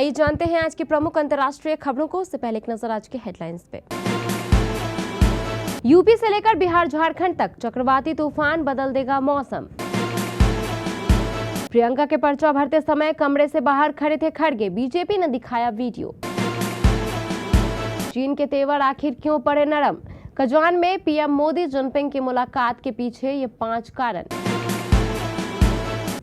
आइए जानते हैं आज की प्रमुख अंतर्राष्ट्रीय खबरों को। उससे पहले एक नजर आज के हेडलाइंस पे। यूपी से लेकर बिहार झारखंड तक चक्रवाती तूफान बदल देगा मौसम। प्रियंका के पर्चा भरते समय कमरे से बाहर खड़े थे खड़गे, बीजेपी ने दिखाया वीडियो। चीन के तेवर आखिर क्यों पड़े नरम, कजवान में पीएम मोदी जिनपिंग की मुलाकात के पीछे ये 5 कारण।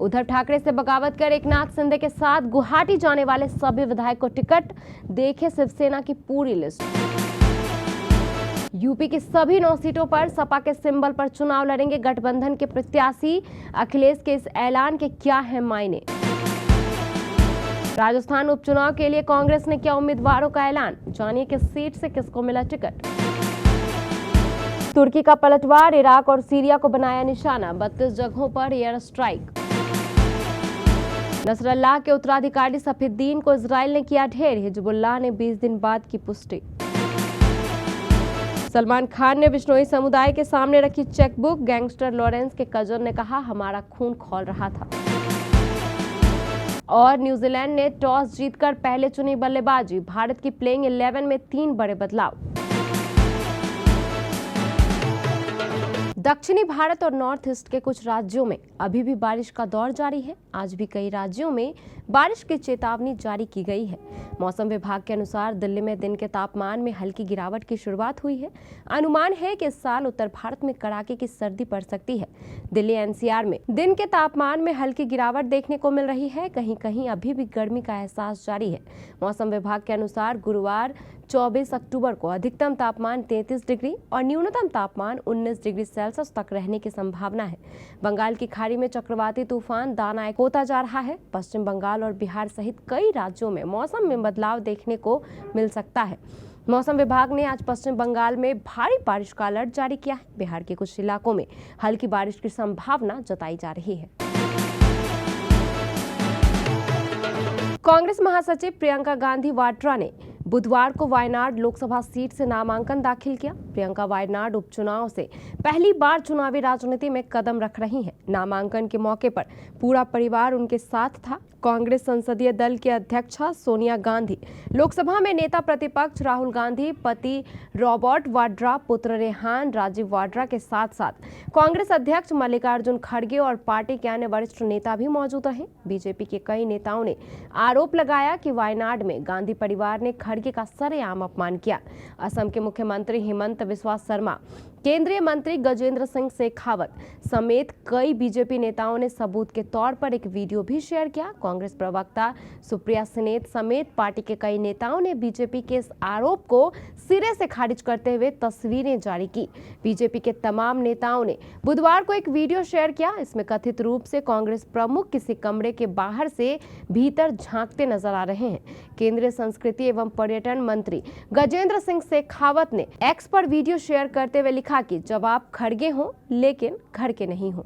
उद्धव ठाकरे से बगावत कर एकनाथ शिंदे के साथ गुवाहाटी जाने वाले सभी विधायक को टिकट, देखे शिवसेना की पूरी लिस्ट। यूपी की सभी 9 सीटों पर सपा के सिंबल पर चुनाव लड़ेंगे गठबंधन के प्रत्याशी, अखिलेश के इस ऐलान के क्या है मायने। राजस्थान उपचुनाव के लिए कांग्रेस ने किया उम्मीदवारों का ऐलान, जानिए किस सीट से किसको मिला टिकट। तुर्की का पलटवार, इराक और सीरिया को बनाया निशाना, 32 जगहों पर एयर स्ट्राइक। नसरल्लाह के उत्तराधिकारी सफीउद्दीन को इजराइल ने किया ढेर, हिजबुल्लाह ने 20 दिन बाद की पुष्टि। सलमान खान ने बिश्नोई समुदाय के सामने रखी चेकबुक, गैंगस्टर लॉरेंस के कजन ने कहा हमारा खून खौल रहा था। और न्यूजीलैंड ने टॉस जीतकर पहले चुनी बल्लेबाजी, भारत की प्लेइंग 11 में 3 बड़े बदलाव। दक्षिणी भारत और नॉर्थ ईस्ट के कुछ राज्यों में अभी भी बारिश का दौर जारी है। आज भी कई राज्यों में बारिश की चेतावनी जारी की गई है। मौसम विभाग के अनुसार दिल्ली में दिन के तापमान में हल्की गिरावट की शुरुआत हुई है। अनुमान है कि इस साल उत्तर भारत में कड़ाके की सर्दी पड़ सकती है। दिल्ली एनसीआर में दिन के तापमान में हल्की गिरावट देखने को मिल रही है, कहीं कहीं अभी भी गर्मी का एहसास जारी है। मौसम विभाग के अनुसार गुरुवार 24 अक्टूबर को अधिकतम तापमान 33 डिग्री और न्यूनतम तापमान 19 डिग्री सेल्सियस तक रहने की संभावना है। बंगाल की खाड़ी में चक्रवाती तूफान दाना होता जा रहा है। पश्चिम बंगाल और बिहार सहित कई राज्यों में मौसम में बदलाव देखने को मिल सकता है। मौसम विभाग ने आज पश्चिम बंगाल में भारी बारिश का अलर्ट जारी किया है। बिहार के कुछ इलाकों में हल्की बारिश की संभावना जताई जा रही है। कांग्रेस महासचिव प्रियंका गांधी वाड्रा ने बुधवार को वायनाड लोकसभा सीट से नामांकन दाखिल किया। प्रियंका वायनाड उपचुनाव से पहली बार चुनावी राजनीति में कदम रख रही हैं। नामांकन के मौके पर पूरा परिवार उनके साथ था। कांग्रेस संसदीय दल की अध्यक्षा सोनिया गांधी, लोकसभा में नेता प्रतिपक्ष राहुल गांधी, पति रॉबर्ट वाड्रा, पुत्र रेहान राजीव वाड्रा के साथ साथ कांग्रेस अध्यक्ष मल्लिकार्जुन खड़गे और पार्टी के अन्य वरिष्ठ नेता भी मौजूद रहे। बीजेपी के कई नेताओं ने आरोप लगाया कि वायनाड में गांधी परिवार ने खड़गे का सरेआम अपमान किया। असम के मुख्यमंत्री हिमंत बिस्वा शर्मा, केंद्रीय मंत्री गजेंद्र सिंह शेखावत समेत कई बीजेपी नेताओं ने सबूत के तौर पर एक वीडियो भी शेयर किया। कांग्रेस प्रवक्ता सुप्रिया सिनेत समेत पार्टी के कई नेताओं ने बीजेपी के इस आरोप को सिरे से खारिज करते हुए तस्वीरें जारी की। बीजेपी के तमाम नेताओं ने बुधवार को एक वीडियो शेयर किया। इसमें कथित रूप से कांग्रेस प्रमुख किसी कमरे के बाहर से भीतर झांकते नजर आ रहे हैं। केंद्रीय संस्कृति एवं पर्यटन मंत्री गजेंद्र सिंह शेखावत ने एक्स पर वीडियो शेयर करते हुए लिखा कि जब आप खड़गे हों लेकिन घर के नहीं हों।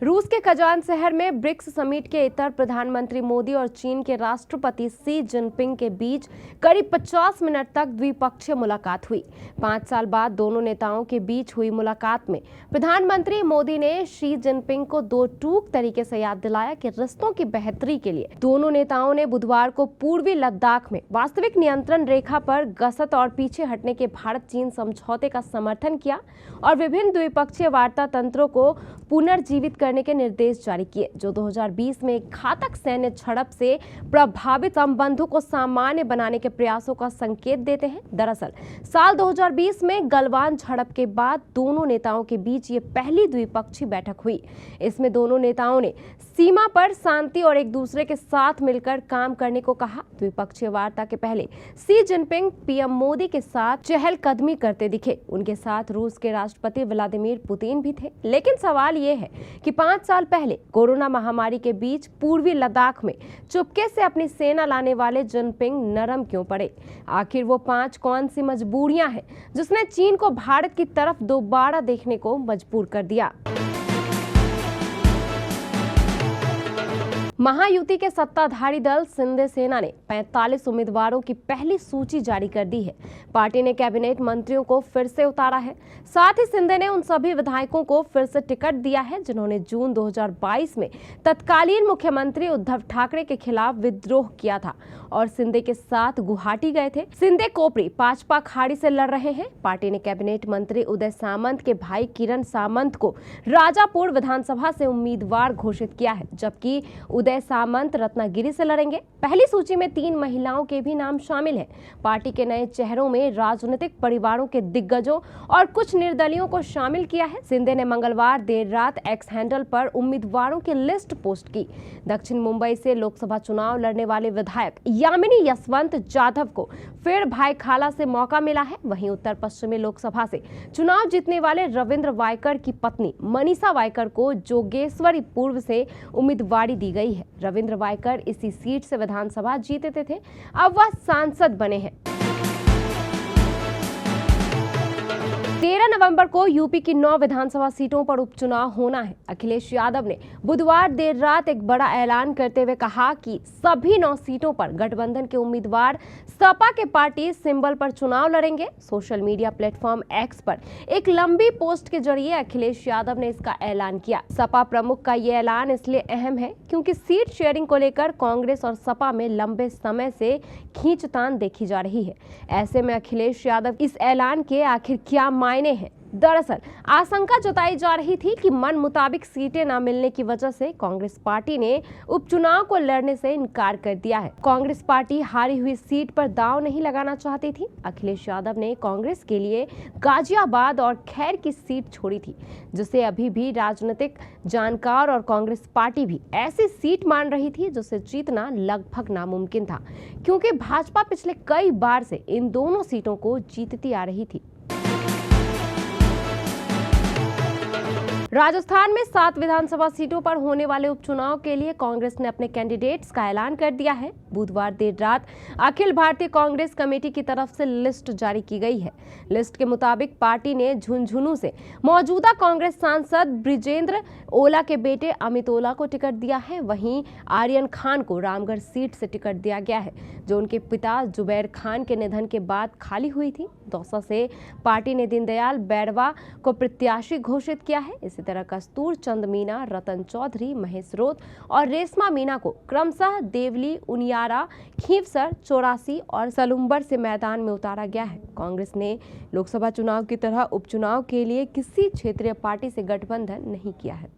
रूस के कजान शहर में ब्रिक्स समिट के इतर प्रधानमंत्री मोदी और चीन के राष्ट्रपति शी जिनपिंग के बीच करीब 50 मिनट तक द्विपक्षीय मुलाकात हुई। 5 साल बाद दोनों नेताओं के बीच हुई मुलाकात में प्रधानमंत्री मोदी ने शी जिनपिंग को 2 टूक तरीके से याद दिलाया कि रिश्तों की बेहतरी के लिए दोनों नेताओं ने बुधवार को पूर्वी लद्दाख में वास्तविक नियंत्रण रेखा पर गसत और पीछे हटने के भारत चीन समझौते का समर्थन किया और विभिन्न द्विपक्षीय वार्ता तंत्रों को पुनर्जीवित करने के निर्देश जारी किए, जो 2020 में एक घातक सैन्य झड़प से प्रभावित संबंधों को सामान्य बनाने के प्रयासों का संकेत देते हैं। दरअसल साल 2020 में गलवान झड़प के बाद दोनों नेताओं के बीच ये पहली द्विपक्षीय बैठक हुई। इसमें दोनों नेताओं ने सीमा पर शांति और एक दूसरे के साथ मिलकर काम करने को कहा। द्विपक्षीय वार्ता के पहले शी जिनपिंग पीएम मोदी के साथ चहलकदमी करते दिखे। उनके साथ रूस के राष्ट्रपति व्लादिमीर पुतिन भी थे। लेकिन सवाल ये है कि 5 साल पहले कोरोना महामारी के बीच पूर्वी लद्दाख में चुपके से अपनी सेना लाने वाले जिनपिंग नरम क्यों पड़े? आखिर वो 5 कौन सी मजबूरियां हैं जिसने चीन को भारत की तरफ दोबारा देखने को मजबूर कर दिया? महायुति के सत्ताधारी दल शिंदे सेना ने 45 उम्मीदवारों की पहली सूची जारी कर दी है। पार्टी ने कैबिनेट मंत्रियों को फिर से उतारा है। साथ ही शिंदे ने उन सभी विधायकों को फिर से टिकट दिया है जिन्होंने जून 2022 में तत्कालीन मुख्यमंत्री उद्धव ठाकरे के खिलाफ विद्रोह किया था और शिंदे के साथ गुवाहाटी गए थे। शिंदे कोपरी पाचपा खाड़ी से लड़ रहे हैं। पार्टी ने कैबिनेट मंत्री उदय सामंत के भाई किरण सामंत को राजापुर विधानसभा से उम्मीदवार घोषित किया है, जबकि उदय सामंत रत्नागिरी से लड़ेंगे। पहली सूची में 3 महिलाओं के भी नाम शामिल हैं। पार्टी के नए चेहरों में राजनीतिक परिवारों के दिग्गजों और कुछ निर्दलियों को शामिल किया है। शिंदे ने मंगलवार देर रात एक्स हैंडल पर उम्मीदवारों की लिस्ट पोस्ट की। दक्षिण मुंबई से लोकसभा चुनाव लड़ने वाले विधायक यामिनी यशवंत जाधव को फिर भाईखाला से मौका मिला है। वहीं उत्तर पश्चिमी लोकसभा से चुनाव जीतने वाले रविंद्र वायकर की पत्नी मनीषा वायकर को जोगेश्वरी पूर्व से उम्मीदवारी दी गई है। रविंद्र वायकर इसी सीट से विधानसभा जीतते थे, अब वह सांसद बने हैं। 13 नवंबर को यूपी की 9 विधानसभा सीटों पर उपचुनाव होना है। अखिलेश यादव ने बुधवार देर रात एक बड़ा ऐलान करते हुए कहा कि सभी 9 सीटों पर गठबंधन के उम्मीदवार सपा के पार्टी सिंबल पर चुनाव लड़ेंगे। सोशल मीडिया प्लेटफॉर्म एक्स पर एक लंबी पोस्ट के जरिए अखिलेश यादव ने इसका ऐलान किया। सपा प्रमुख का ये ऐलान इसलिए अहम है क्योंकि सीट शेयरिंग को लेकर कांग्रेस और सपा में लंबे समय से खींचतान देखी जा रही है। ऐसे में अखिलेश यादव इस ऐलान के आखिर क्या मायने हैं? दरअसल आशंका जताई जा रही थी कि मन मुताबिक सीटें न मिलने की वजह से कांग्रेस पार्टी ने उपचुनाव को लड़ने से इनकार कर दिया है। कांग्रेस पार्टी हारी हुई सीट पर दांव नहीं लगाना चाहती थी। अखिलेश यादव ने कांग्रेस के लिए गाजियाबाद और खैर की सीट छोड़ी थी, जिसे अभी भी राजनीतिक जानकार और कांग्रेस पार्टी भी ऐसी सीट मान रही थी जिसे जीतना लगभग नामुमकिन था, क्योंकि भाजपा पिछले कई बार से इन दोनों सीटों को जीतती आ रही थी। राजस्थान में 7 विधानसभा सीटों पर होने वाले उपचुनाव के लिए कांग्रेस ने अपने कैंडिडेट्स का ऐलान कर दिया है। बुधवार देर रात अखिल भारतीय कांग्रेस कमेटी की तरफ से लिस्ट जारी की गई है। लिस्ट के मुताबिक पार्टी ने झुंझुनू से मौजूदा कांग्रेस सांसद ब्रिजेंद्र ओला के बेटे अमित ओला को टिकट दिया है। वहीं आर्यन खान को रामगढ़ सीट से टिकट दिया गया है, जो उनके पिता जुबैर खान के निधन के बाद खाली हुई थी। दौसा से पार्टी ने दीनदयाल बैरवा को प्रत्याशी घोषित किया है। इसी तरह कस्तूर चंद मीना, रतन चौधरी, महेश रोत और रेशमा मीना को क्रमशः देवली, उनियारा, खींवसर, 84 और सलुम्बर से मैदान में उतारा गया है। कांग्रेस ने लोकसभा चुनाव की तरह उपचुनाव के लिए किसी क्षेत्रीय पार्टी से गठबंधन नहीं किया है।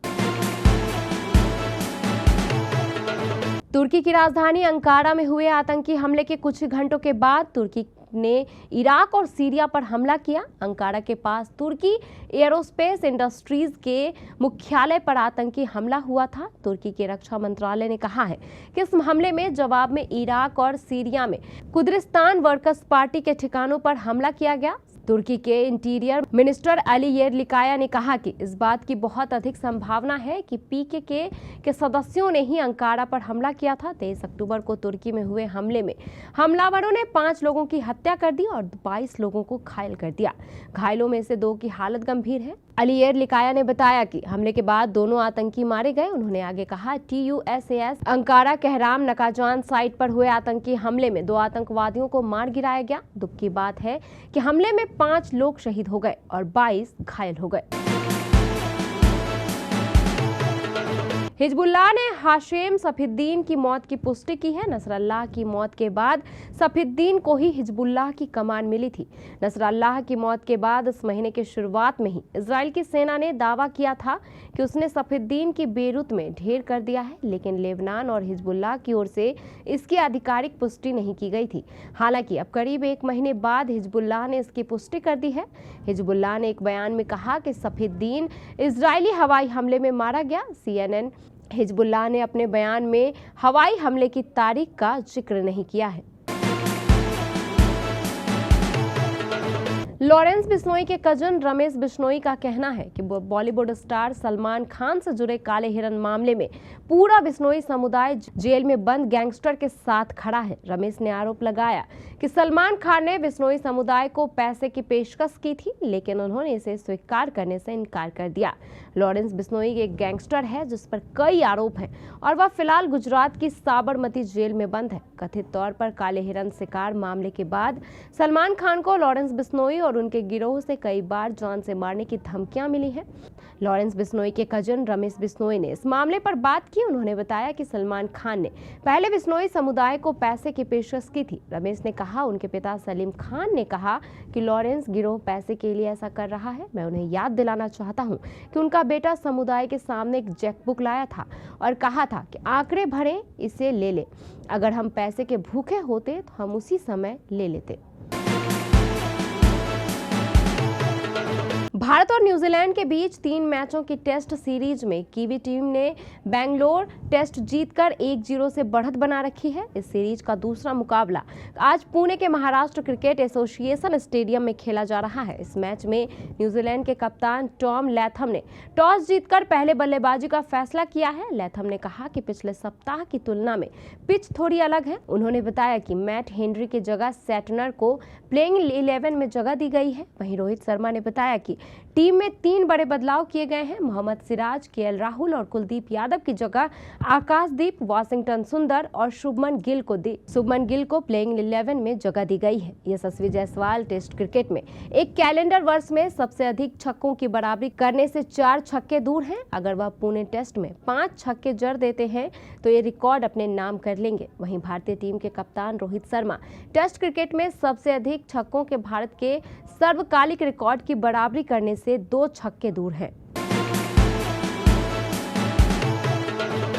तुर्की की राजधानी अंकारा में हुए आतंकी हमले के कुछ घंटों के बाद तुर्की ने इराक और सीरिया पर हमला किया। अंकारा के पास तुर्की एयरोस्पेस इंडस्ट्रीज के मुख्यालय पर आतंकी हमला हुआ था। तुर्की के रक्षा मंत्रालय ने कहा है कि इस हमले में जवाब में इराक और सीरिया में कुर्दिस्तान वर्कर्स पार्टी के ठिकानों पर हमला किया गया। तुर्की के इंटीरियर मिनिस्टर अली येरलिकाया ने कहा कि इस बात की बहुत अधिक संभावना है कि पीकेके के सदस्यों ने ही अंकारा पर हमला किया था। 23 अक्टूबर को तुर्की में हुए हमले में हमलावरों ने 5 लोगों की हत्या कर दी और 22 लोगों को घायल कर दिया। घायलों में से 2 की हालत गंभीर है। अली येरलिकाया ने बताया कि हमले के बाद दोनों आतंकी मारे गए। उन्होंने आगे कहा, TUSAS अंकारा कहराम नकाजान साइट पर हुए आतंकी हमले में 2 आतंकवादियों को मार गिराया गया। दुख की बात है कि हमले में 5 लोग शहीद हो गए और 22 घायल हो गए। हिजबुल्लाह ने हाशेम सफीउद्दीन की मौत की पुष्टि की है। नसरल्लाह की मौत के बाद सफीउद्दीन को ही हिजबुल्लाह की कमान मिली थी। नसरल्लाह की मौत के बाद इस महीने की शुरुआत में ही इजराइल की सेना ने दावा किया था कि उसने सफीउद्दीन की बेरूत में ढेर कर दिया है, लेकिन लेबनान और हिजबुल्लाह की ओर से इसकी आधिकारिक पुष्टि नहीं की गई थी। हालांकि अब करीब 1 महीने बाद हिजबुल्लाह ने इसकी पुष्टि कर दी है। हिजबुल्लाह ने एक बयान में कहा कि सफीउद्दीन इजरायली हवाई हमले में मारा गया। CNN हिजबुल्लाह ने अपने बयान में हवाई हमले की तारीख का जिक्र नहीं किया है। लॉरेंस बिश्नोई के कजन रमेश बिश्नोई का कहना है कि बॉलीवुड स्टार सलमान खान से जुड़े काले हिरन मामले में पूरा बिश्नोई समुदाय जेल में बंद गैंगस्टर के साथ खड़ा है। रमेश ने आरोप लगाया कि सलमान खान ने बिश्नोई समुदाय को पैसे की पेशकश की थी, लेकिन उन्होंने इसे स्वीकार करने से इनकार कर दिया। लॉरेंस बिश्नोई एक गैंगस्टर है जिस पर कई आरोप हैं और वह फिलहाल गुजरात की साबरमती जेल में बंद है। कथित तौर पर काले हिरन शिकार मामले के बाद सलमान खान को लॉरेंस बिश्नोई और उनके गिरोह से कई बार जान से मारने की धमकियां मिली हैं। लॉरेंस बिश्नोई के कजन रमेश बिश्नोई ने इस मामले पर बात की। उन्होंने बताया कि सलमान खान ने पहले बिश्नोई समुदाय को पैसे की पेशकश की थी। रमेश ने कहा, उनके पिता सलीम खान ने कहा कि लॉरेंस गिरोह पैसे के लिए ऐसा कर रहा है। मैं उन्हें याद दिलाना चाहता हूं कि उनका बेटा समुदाय के सामने एक चेकबुक लाया था और कहा था कि आंकड़े भरे, इसे ले ले। अगर हम पैसे के भूखे होते तो हम उसी समय ले लेते। भारत और न्यूजीलैंड के बीच 3 मैचों की टेस्ट सीरीज में कीवी टीम ने बेंगलोर टेस्ट जीतकर 1-0 से बढ़त बना रखी है। इस सीरीज का दूसरा मुकाबला आज पुणे के महाराष्ट्र क्रिकेट एसोसिएशन स्टेडियम में खेला जा रहा है। इस मैच में न्यूजीलैंड के कप्तान टॉम लैथम ने टॉस जीतकर पहले बल्लेबाजी का फैसला किया है। लैथम ने कहा कि पिछले सप्ताह की तुलना में पिच थोड़ी अलग है। उन्होंने बताया कि मैट हेनरी की जगह सैटनर को प्लेइंग 11 में जगह दी गई है। वहीं रोहित शर्मा ने बताया कि टीम में 3 बड़े बदलाव किए गए हैं। मोहम्मद सिराज, केएल राहुल और कुलदीप यादव की जगह आकाशदीप, वाशिंगटन सुंदर और शुभमन गिल को प्लेइंग 11 में जगह दी गई है। यशस्वी जायसवाल टेस्ट क्रिकेट में एक कैलेंडर वर्ष में सबसे अधिक छक्कों की बराबरी करने से 4 छक्के दूर हैं। अगर वह पुणे टेस्ट में 5 छक्के जड़ देते हैं तो ये रिकॉर्ड अपने नाम कर लेंगे। वहीं भारतीय टीम के कप्तान रोहित शर्मा टेस्ट क्रिकेट में सबसे अधिक छक्कों के भारत के सर्वकालिक रिकॉर्ड की बराबरी करने से 2 छक्के दूर हैं।